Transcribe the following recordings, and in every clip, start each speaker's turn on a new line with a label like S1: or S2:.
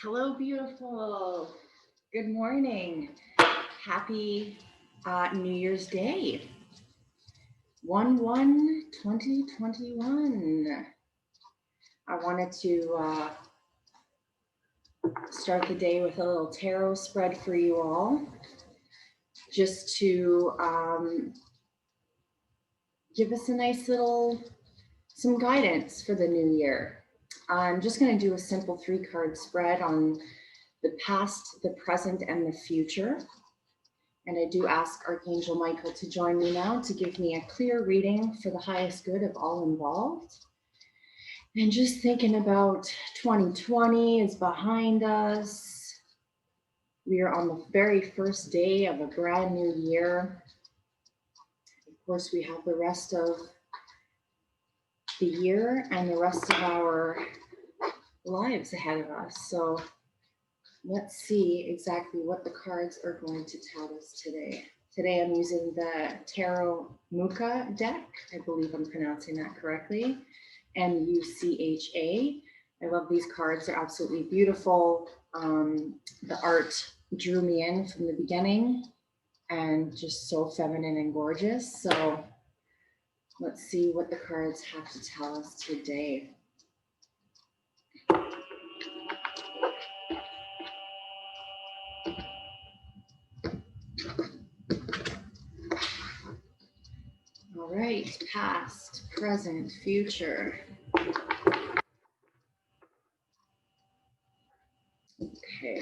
S1: Hello, beautiful. Good morning. Happy New Year's Day. 1/1/2021. I wanted to start the day with a little tarot spread for you all, just to give us a nice little, some guidance for the new year. I'm just going to do a simple 3-card spread on the past, the present, and the future. And I do ask Archangel Michael to join me now to give me a clear reading for the highest good of all involved. And just thinking about 2020 is behind us. We are on the very first day of a brand new year. Of course, we have the rest of the year and the rest of our lives ahead of us. So let's see exactly what the cards are going to tell us today. Today I'm using the Tarot Muka deck. I believe I'm pronouncing that correctly. MUCHA. I love these cards. They're absolutely beautiful. The art drew me in from the beginning and just so feminine and gorgeous. So let's see what the cards have to tell us today. All right, past, present, future. Okay.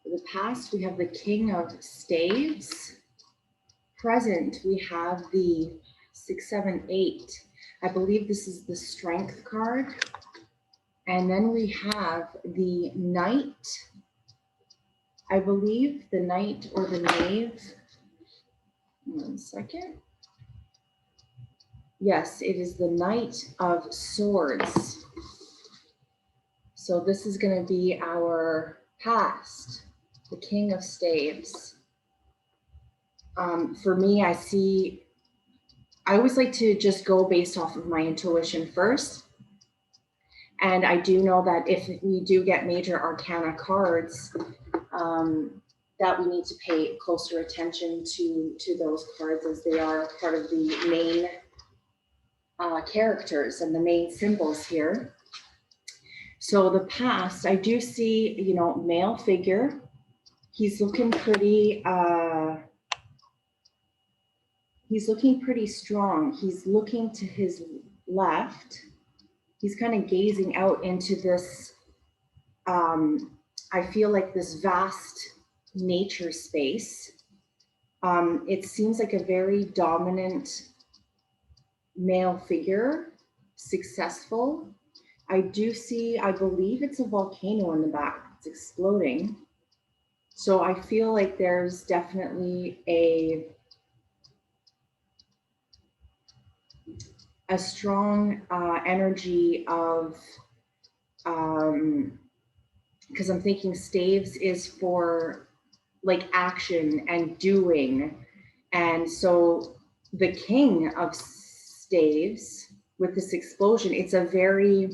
S1: For the past, we have the King of Staves. Present, we have the 6, 7, 8. I believe this is the Strength card. And then we have the Knight. I believe the Knight or the Knave. 1 second. Yes, it is the Knight of Swords. So this is going to be our past, the King of Staves. For me, I always like to just go based off of my intuition first. And I do know that if we do get major arcana cards, that we need to pay closer attention to those cards, as they are part of the main characters and the main symbols here. So the past, I do see, male figure. He's looking pretty strong. He's looking to his left. He's kind of gazing out into this, I feel like this vast nature space. It seems like a very dominant male figure, successful. I believe it's a volcano in the back. It's exploding. So I feel like there's definitely a strong energy of, because I'm thinking Staves is for like action and doing. And so the King of Staves with this explosion, it's a very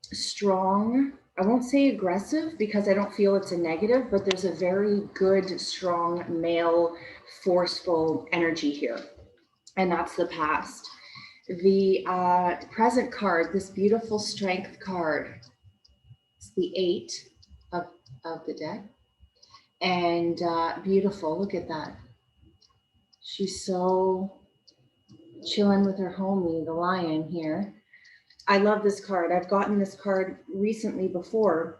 S1: strong, I won't say aggressive because I don't feel it's a negative, but there's a very good, strong male, forceful energy here. And that's the past. The present card, this beautiful Strength card, it's the 8 of the deck. And beautiful, look at that. She's so chilling with her homie, the lion here. I love this card. I've gotten this card recently before.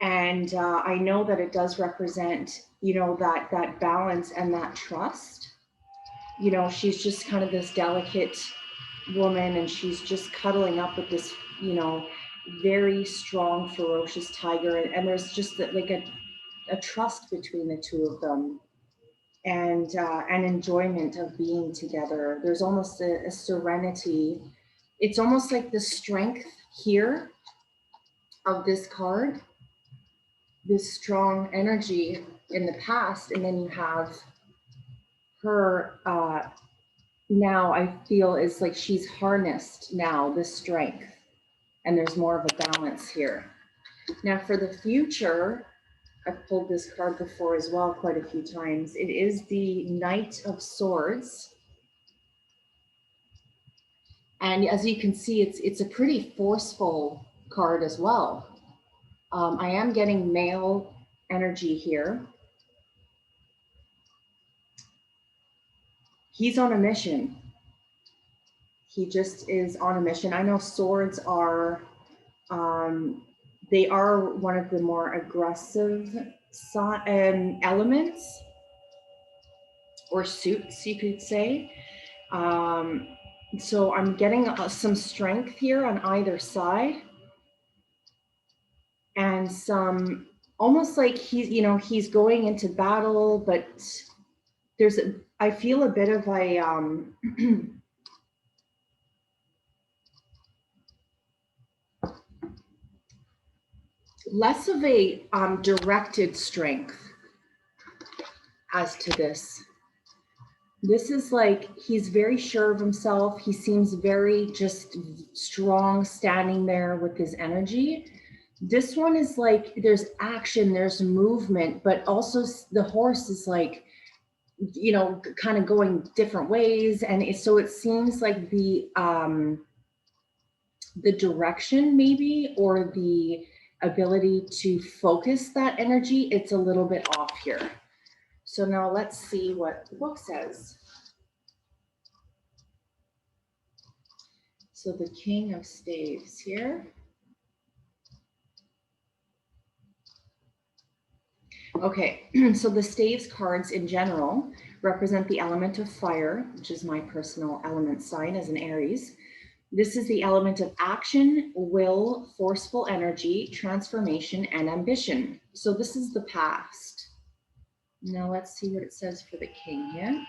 S1: And I know that it does represent, that balance and that trust. She's just kind of this delicate woman, and she's just cuddling up with this, very strong, ferocious tiger. And there's just like a trust between the two of them, and an enjoyment of being together. There's almost a serenity. It's almost like the strength here of this card, this strong energy in the past, and then you have her, now I feel is like she's harnessed now the strength, and there's more of a balance here. Now for the future, I've pulled this card before as well quite a few times. It is the Knight of Swords. And as you can see, it's a pretty forceful card as well. I am getting male energy here. He's on a mission. He just is on a mission. I know swords are, they are one of the more aggressive elements or suits, you could say. So I'm getting some strength here on either side, and some almost like he's going into battle, but I feel a bit of a less of a directed strength as to this. This is like, he's very sure of himself. He seems very just strong standing there with his energy. This one is like, there's action, there's movement, but also the horse is like, kind of going different ways. And so it seems like the direction maybe, or the ability to focus that energy, it's a little bit off here. So now let's see what the book says. So the King of Staves here. Okay, so the Staves cards in general represent the element of fire, which is my personal element sign as an Aries. This is the element of action, will, forceful energy, transformation, and ambition. So this is the past. Now let's see what it says for the King here.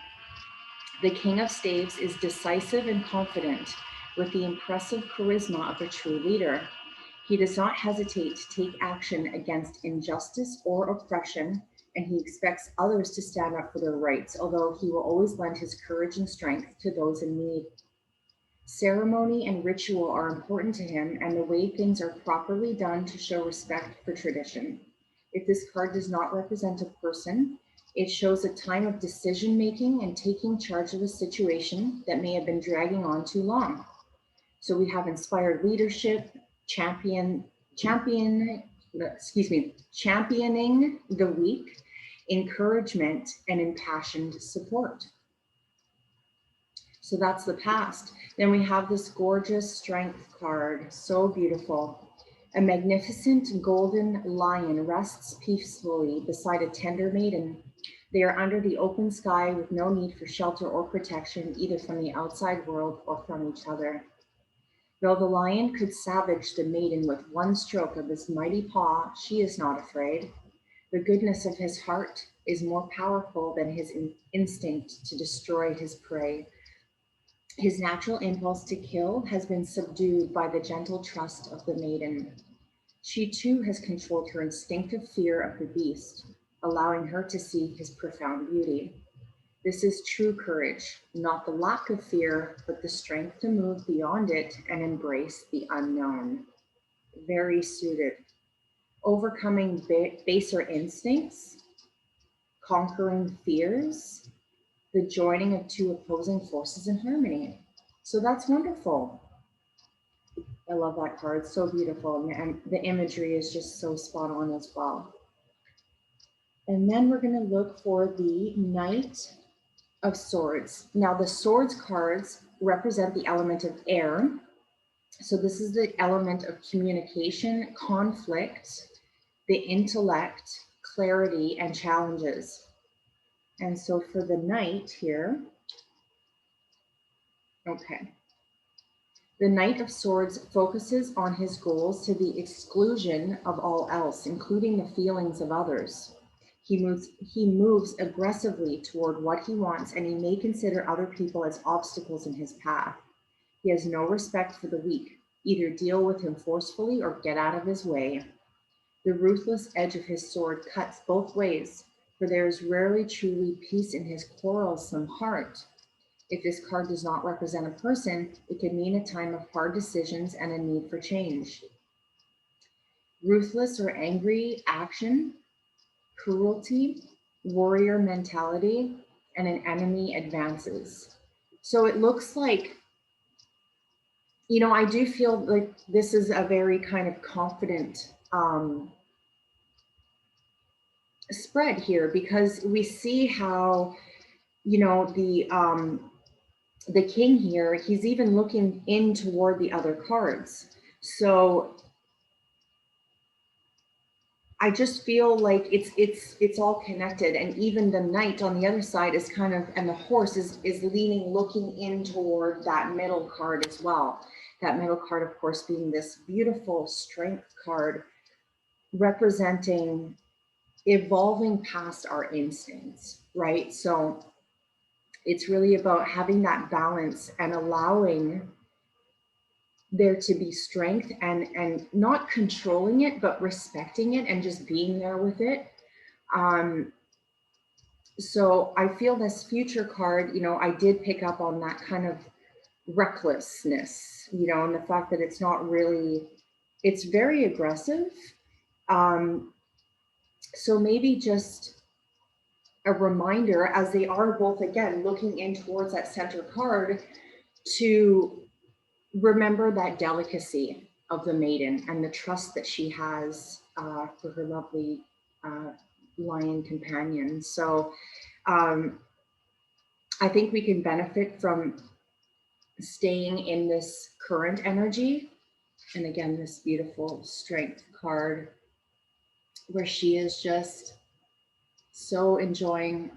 S1: The King of Staves is decisive and confident, with the impressive charisma of a true leader. He does not hesitate to take action against injustice or oppression, and he expects others to stand up for their rights, although he will always lend his courage and strength to those in need. Ceremony and ritual are important to him, and the way things are properly done to show respect for tradition. If this card does not represent a person, it shows a time of decision-making and taking charge of a situation that may have been dragging on too long. So we have inspired leadership, championing the weak, encouragement, and impassioned support. So that's the past. Then we have this gorgeous strength card, so beautiful. A magnificent golden lion rests peacefully beside a tender maiden. They are under the open sky with no need for shelter or protection, either from the outside world or from each other. Though the lion could savage the maiden with one stroke of his mighty paw, she is not afraid. The goodness of his heart is more powerful than his instinct to destroy his prey. His natural impulse to kill has been subdued by the gentle trust of the maiden. She too has controlled her instinctive fear of the beast, allowing her to see his profound beauty. This is true courage, not the lack of fear, but the strength to move beyond it and embrace the unknown. Very suited. Overcoming baser instincts, conquering fears, the joining of two opposing forces in harmony. So that's wonderful. I love that card, so beautiful. And the imagery is just so spot on as well. And then we're going to look for the Knight of Swords. Now the Swords cards represent the element of air. So this is the element of communication, conflict, the intellect, clarity, and challenges. And so for the Knight here, okay. The Knight of Swords focuses on his goals to the exclusion of all else, including the feelings of others. He moves aggressively toward what he wants, and he may consider other people as obstacles in his path. He has no respect for the weak. Either deal with him forcefully or get out of his way. The ruthless edge of his sword cuts both ways, for there is rarely truly peace in his quarrelsome heart. If this card does not represent a person, it could mean a time of hard decisions and a need for change. Ruthless or angry action, cruelty, warrior mentality, and an enemy advances. So it looks like, I do feel like this is a very kind of confident spread here, because we see how, the king here, he's even looking in toward the other cards. So I just feel like it's all connected, and even the knight on the other side is kind of, and the horse is leaning, looking in toward that middle card as well. That middle card, of course, being this beautiful strength card, representing evolving past our instincts, right? So it's really about having that balance and allowing there to be strength, and not controlling it, but respecting it and just being there with it. So I feel this future card, I did pick up on that kind of recklessness, and the fact that it's not really, it's very aggressive. um, so maybe just a reminder, as they are both again looking in towards that center card, to remember that delicacy of the maiden and the trust that she has for her lovely uh, lion companion. So um, I think we can benefit from staying in this current energy. And again, this beautiful strength card, where she is just so enjoying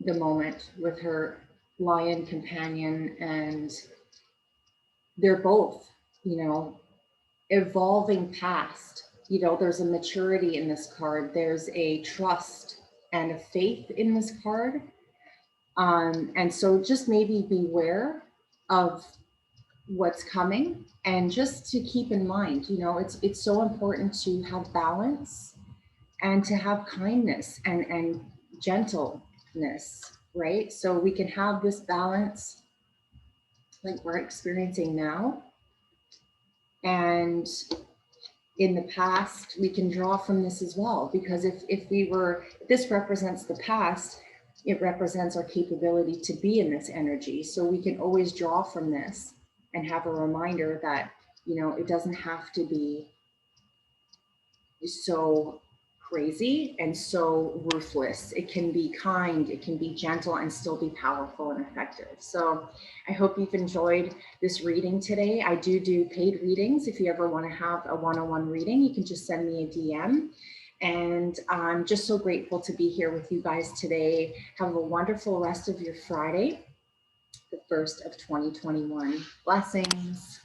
S1: the moment with her lion companion. And they're both, evolving past. There's a maturity in this card, there's a trust and a faith in this card. And so just maybe beware of what's coming, and just to keep in mind, it's so important to have balance, and to have kindness and gentleness, right? So we can have this balance like we're experiencing now, and in the past we can draw from this as well, because if this represents the past, it represents our capability to be in this energy. So we can always draw from this and have a reminder that it doesn't have to be so crazy and so ruthless. It can be kind, it can be gentle, and still be powerful and effective. So I hope you've enjoyed this reading today. I do paid readings. If you ever want to have a one-on-one reading, you can just send me a DM. And I'm just so grateful to be here with you guys today. Have a wonderful rest of your Friday, the 1st of 2021. Blessings.